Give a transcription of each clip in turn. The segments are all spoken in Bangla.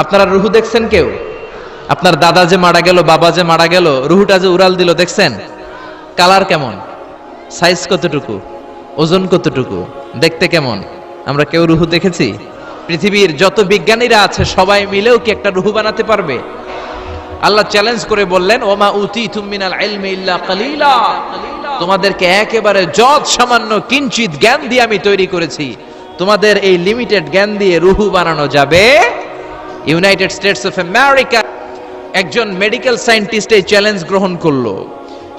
আপনারা রুহু দেখছেন কেউ? আপনার দাদা যে মারা গেল, বাবা যে মারা গেল, রুহুটা যে উড়াল দিল দেখছেন? কালার কেমন, সাইজ কতটুকু, ওজন কতটুকু, দেখতে কেমন? আমরা কেউ রুহু দেখেছি? পৃথিবীর যত বিজ্ঞানীরা আছে সবাই মিলেও কি একটা রুহু বানাতে পারবে? আল্লাহ চ্যালেঞ্জ করে বললেন, ওমা উতীতুম মিনাল ইলমি ইল্লা কালিলা, তোমাদেরকে একেবারে যৎ সামান্য কিঞ্চিত জ্ঞান দিয়ে আমি তৈরি করেছি, তোমাদের এই লিমিটেড জ্ঞান দিয়ে রুহু বানানো যাবে? ইউনাইটেড স্টেটস অফ আমেরিকা একজন মেডিকেল সায়েন্টিস্ট এই চ্যালেঞ্জ গ্রহণ করলো।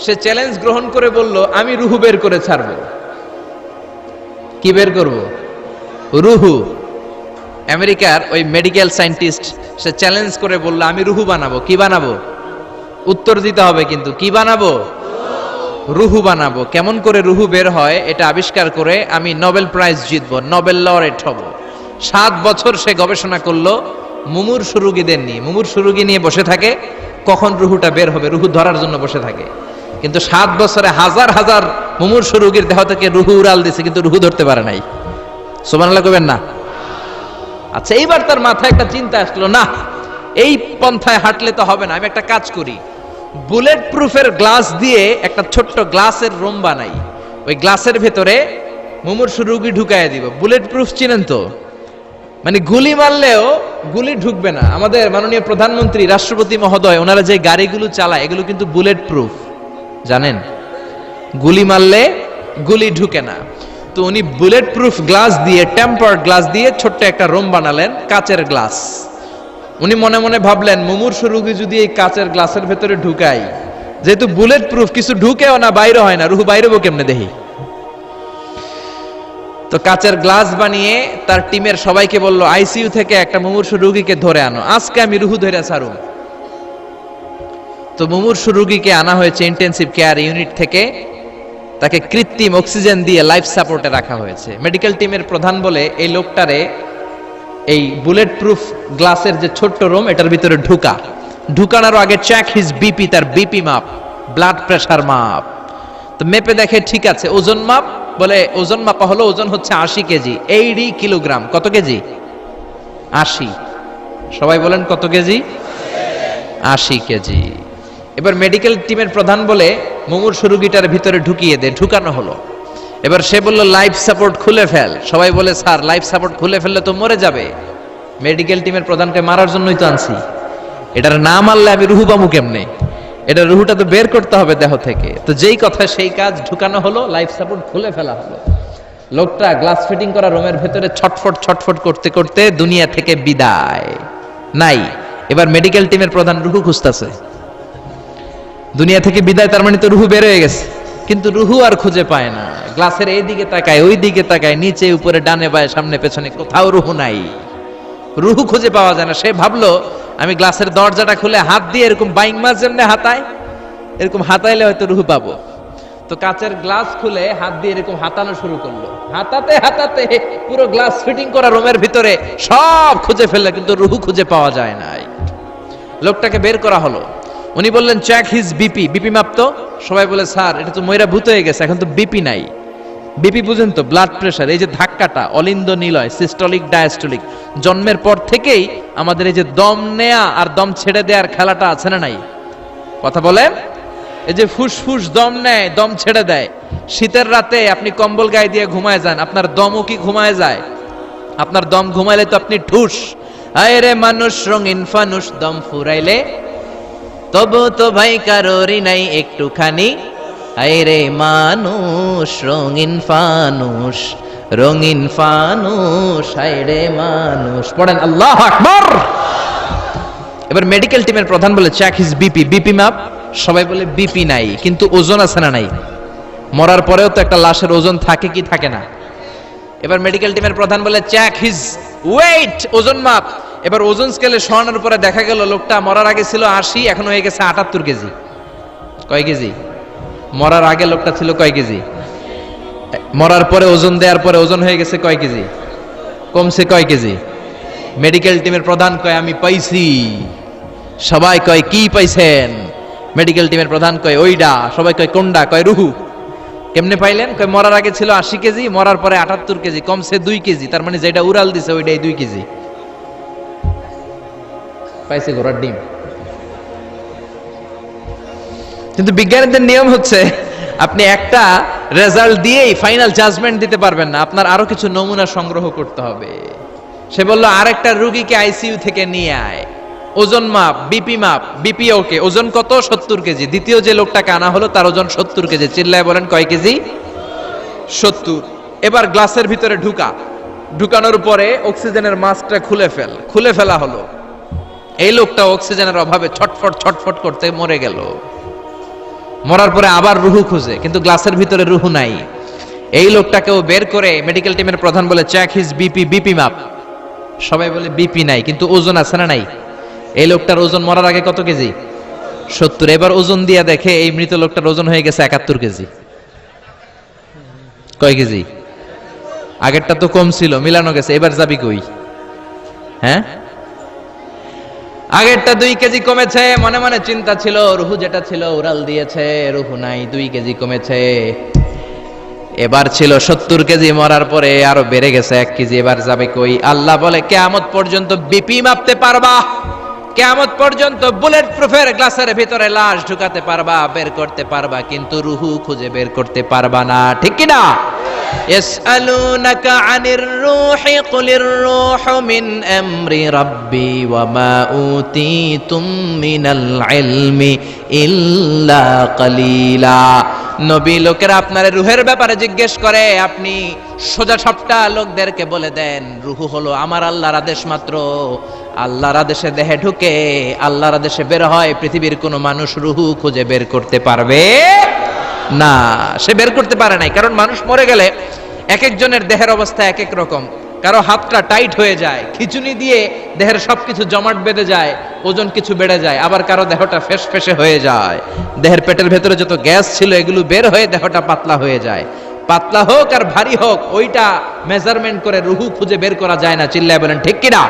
সে চ্যালেঞ্জ গ্রহণ করে বলল, আমি রুহু বের করে ছাড়বো। কি বের করব? রুহু। আমেরিকার ওই মেডিকেল সায়েন্টিস্ট সে চ্যালেঞ্জ করে বলল, আমি রুহু বানাবো। কি বানাবো? উত্তর দিতে হবে কিন্তু, কি বানাবো? রুহু বানাবো। কেমন করে রুহু বের হয় এটা আবিষ্কার করে আমি নোবেল প্রাইজ জিতবো, নোবেল লরেট হব। 7 বছর সে গবেষণা করলো মুমূর্ষু রোগীদের নিয়ে। মুমূর্ষু রোগী নিয়ে বসে থাকে, কখন রুহুটা বের হবে, রুহু ধরার জন্য বসে থাকে। কিন্তু 7 বছরে হাজার হাজার মুমূর্ষু রোগীর দেহ থেকে রুহু উড়াল দিছে, কিন্তু রুহু ধরতে পারে নাই। সুবহানাল্লাহ কইবেন না? আচ্ছা, এইবার তার মাথায় একটা চিন্তা আসলো, না এই পন্থায় হাঁটলে তো হবে না, আমি একটা কাজ করি, বুলেট প্রুফের গ্লাস দিয়ে একটা ছোট্ট গ্লাসের রুম বানাই, ওই গ্লাসের ভেতরে মুমূর্ষু রোগী ঢুকায় দিব। বুলেট প্রুফ চিনেন তো? মানে গুলি মারলেও গুলি ঢুকবে না। আমাদের মাননীয় প্রধানমন্ত্রী, রাষ্ট্রপতি মহোদয়, ওনারা যে গাড়িগুলো চালায় এগুলো কিন্তু বুলেট প্রুফ, জানেন? গুলি মারলে গুলি ঢুকে না। তো উনি বুলেট প্রুফ গ্লাস দিয়ে, টেম্পার্ড গ্লাস দিয়ে ছোট্ট একটা রুম বানালেন, কাচের গ্লাস। উনি মনে মনে ভাবলেন, মুমূর্ষু রোগী যদি এই কাচের গ্লাসের ভেতরে ঢুকাই, যেহেতু বুলেট প্রুফ, কিছু ঢুকেও না, বাইরে হয় না, রুহু বাইরেবো কেমনে দেখি। তো কাচের গ্লাস বানিয়ে তার টিমের সবাইকে বলল, আইসিইউ থেকে একটা মুমূর্ষু রোগীকে ধরে আনো, আজকে আমি রুহু ধরে ছাড়ুম। তো মুমূর্ষু রোগীকে আনা হয়েছে ইন্টেনসিভ কেয়ার ইউনিট থেকে, তাকে কৃত্রিম অক্সিজেন দিয়ে লাইফ সাপোর্টে রাখা হয়েছে। মেডিকেল টিমের প্রধান বলে, এই লোকটারে এই বুলেট প্রুফ গ্লাসের যে ছোট্ট রুম, এটার ভিতরে ঢুকানোর আগে চেক হিজ বিপি, তার বিপি মাপ, ব্লাড প্রেশার মাপ। তো মেপে দেখে ঠিক আছে। ওজন মাপ, বলে ওজন মাপা হলো, ওজন হচ্ছে 80 কেজি, 80 কিলোগ্রাম। কত কেজি? 80। সবাই বলেন কত কেজি? 80 কেজি। এবার মেডিকেল টিমের প্রধান বলে, মুমূর্ষু রোগীটার ভিতরে ঢুকিয়ে দে। ঢুকানো হলো। এবার সে বলল, লাইফ সাপোর্ট খুলে ফেল। সবাই বলে, স্যার লাইফ সাপোর্ট খুলে ফেললে তো মরে যাবে। মেডিকেল টিমের প্রধানকে মারার জন্যই তো আনছি, এটার না মারলে আমি রুহু পামু কেমনে? এটা রুহুটা তো বের করতে হবে দেহ থেকে। তো যেই কথা সেই কাজ, ঢুকানো হলো, লাইফ সাপোর্ট খুলে ফেলা হলো। লোকটা গ্লাস ফিটিং করা রুমের ভেতরে ছটফট ছটফট করতে করতে দুনিয়া থেকে বিদায় নাই। এবার মেডিকেল টিমের প্রধান রুহু খুঁজতেছে, দুনিয়া থেকে বিদায়, তার মানে তো রুহু বের হয়ে গেছে, কিন্তু রুহু আর খুঁজে পায় না। গ্লাসের এই দিকে তাকায়, ওই দিকে তাকায়, নিচে উপরে, ডানে বায়ে, সামনে পেছনে, কোথাও রুহু নাই। রুহু খুঁজে পাওয়া যায় না। সে ভাবলো, আমি গ্লাসের দরজাটা খুলে হাত দিয়ে এরকম বাইং মাছ যেমনে হাতায়, এরকম হাতাইলে হয়তো রুহু পাবো। তো কাচের গ্লাস খুলে হাত দিয়ে এরকম হাতানো শুরু করলো। হাতাতে হাতাতে পুরো গ্লাস ফিটিং করা রুমের ভিতরে সব খুঁজে ফেললো, কিন্তু রুহু খুঁজে পাওয়া যায় নাই। লোকটাকে বের করা হলো। উনি বললেন, চেক হিজ বিপি, বিপি মাপতো। সবাই বলে, স্যার এটা তো ময়রা ভূত হয়ে গেছে, এখন তো বিপি নাই। বিপি বুঝেন তো? Blood pressure. এই যে ধাক্কাটা, অলিন্দ নিলয়, সিস্টলিক ডায়াস্টলিক, জন্মের পর থেকেই আমাদের এই যে দম নেয়া আর দম ছেড়ে দেওয়ার খেলাটা আছে না নাই? কথা বলেন। এই যে ফুসফুস দম নেয়, দম ছেড়ে দেয়। শীতের রাতে আপনি কম্বল গায়ে দিয়ে ঘুমায় যান, আপনার দমও কি ঘুমায় যায়? আপনার দম ঘুমাইলে তো আপনি ঠুস। আয় রে মানুষ রঙিন ফানুস, দম ফুরাইলে তবু তো ভাই কারোরই নাই একটুখানি। আয় রে মানুষ রঙিন ফানুস, রঙিন ফানুস, আয় রে মানুষ। পড়েন আল্লাহু আকবার। এবার মেডিকেল টিমের প্রধান বলে, চেক হিজ বিপি, বিপি মাপ। সবাই বলে বিপি নাই, কিন্তু ওজন আছে না নাই? মরার পরেও তো একটা লাশের ওজন থাকে কি থাকে না? এবার মেডিকেল টিমের প্রধান বলে, চেক হিজ ওয়েট, ওজন মাপ। এবার ওজন স্কেলে সরানোর পরে দেখা গেল লোকটা মরার আগে ছিল 80, এখন হয়ে গেছে 78 কেজি। কয় কেজি? মরার আগে লোকটা ছিল কয় কেজি? মরার পরে ওজন দেওয়ার পরে ওজন হয়ে গেছে কয় কেজি? কমছে কয় কেজি? মেডিকেল টিমের প্রধান কয়, আমি পাইছি। সবাই কয়, কি পাইছেন? মেডিকেল টিমের প্রধান কয়, ওইডা। সবাই কয়, কোনডা? কয়, রুহু। কেমনে পাইলেন? কয়, মরার আগে ছিল 80 কেজি, মরার পরে 78 কেজি, কমছে 2 কেজি। তার মানে যেটা উড়াল দিছে ওইটাই 2 কেজি। পাইছে ঘোড়ার ডিম। কিন্তু বিজ্ঞানীদের নিয়ম হচ্ছে আপনি একটা রেজাল্ট দিয়েই ফাইনাল জাজমেন্ট দিতে পারবেন না, আপনার আরো কিছু নমুনা সংগ্রহ করতে হবে। সে বলল আরেকটা রোগীকে আইসিইউ থেকে নিয়ে আয়, ওজন মাপ, বিপি মাপ, বিপি ওকে, ওজন কত? 70 কেজি। দ্বিতীয় যে লোকটাকে আনা হলো তার ওজন 70 কেজি। চিল্লায় বলেন কয় কেজি? 70। এবার গ্লাসের ভিতরে ঢুকানোর পরে অক্সিজেনের মাস্কটা খুলে ফেলা হলো। এই লোকটা অক্সিজেনের অভাবে ছটফট করতে মরে গেল। মরার পরে আবার রুহু খুঁজে, কিন্তু গ্লাসের ভিতরে রুহু নাই। এই লোকটাকেও বের করে মেডিকেল টিমের প্রধান বলে চেক হিজ বিপি মাপ। সবাই বলে বিপি নাই, কিন্তু ওজন আছে না নাই? এই লোকটার ওজন মরার আগে কত কেজি? 70। এবার ওজন দিয়ে দেখে এই মৃত লোকটার ওজন হয়ে গেছে 71 কেজি। কয় কেজি? আগেরটা তো কম ছিল, মিলানো গেছে। এবার যাবি কই? হ্যাঁ, আগেরটা 2 কেজি কমেছে। মনে মনে চিন্তা ছিল, রুহু যেটা ছিল উড়াল দিয়েছে, রুহু নাই, 2 কেজি কমেছে। এবার ছিল 70 কেজি, মরার পরে আরো বেড়ে গেছে 1 কেজি। এবার যাবে কই? আল্লাহ বলে কিয়ামত পর্যন্ত বিপি মাপতে পারবা, কিয়ামত পর্যন্ত বুলেট প্রুফের গ্লাসের ভিতরে লাশ ঢুকাতে পারবা, বের করতে পারবা, কিন্তু রুহু খুঁজে বের করতে পারবা না। ঠিক কি না? ইয়াসআলুনাকা আনির রূহি কুলির রূহু মিন আমরি রাব্বি ওয়া মা উতিতুম মিনাল ইলমি ইল্লা কালিলা। নবী লোকেরা আপনার রুহের ব্যাপারে জিজ্ঞেস করে, আপনি সোজা সাপটা লোকদেরকে বলে দেন রুহু হলো আমার আল্লাহর আদেশ মাত্র। আল্লাহর আদেশে দেহে ঢুকে, আল্লাহর আদেশে বের হয়। পৃথিবীর কোনো মানুষ রুহু খুঁজে বের করতে পারবে না। সে বের করতে পারে নাই, কারণ মানুষ মরে গেলে এক একজনের দেহের অবস্থা এক এক রকম। কারো হাতটা টাইট হয়ে যায়, খিচুনি দিয়ে দেহের সবকিছু জমাট বেঁধে যায়, ওজন কিছু বেড়ে যায়। আবার কারো দেহটা ফেসফেসে হয়ে যায়, দেহের পেটের ভেতরে যত গ্যাস ছিল এগুলো বের হয়ে দেহটা পাতলা হয়ে যায়। পাতলা হোক আর ভারী হোক, ওইটা মেজারমেন্ট করে রুহু খুঁজে বের করা যায় না। চিল্লায় বলেন ঠিক কিনা?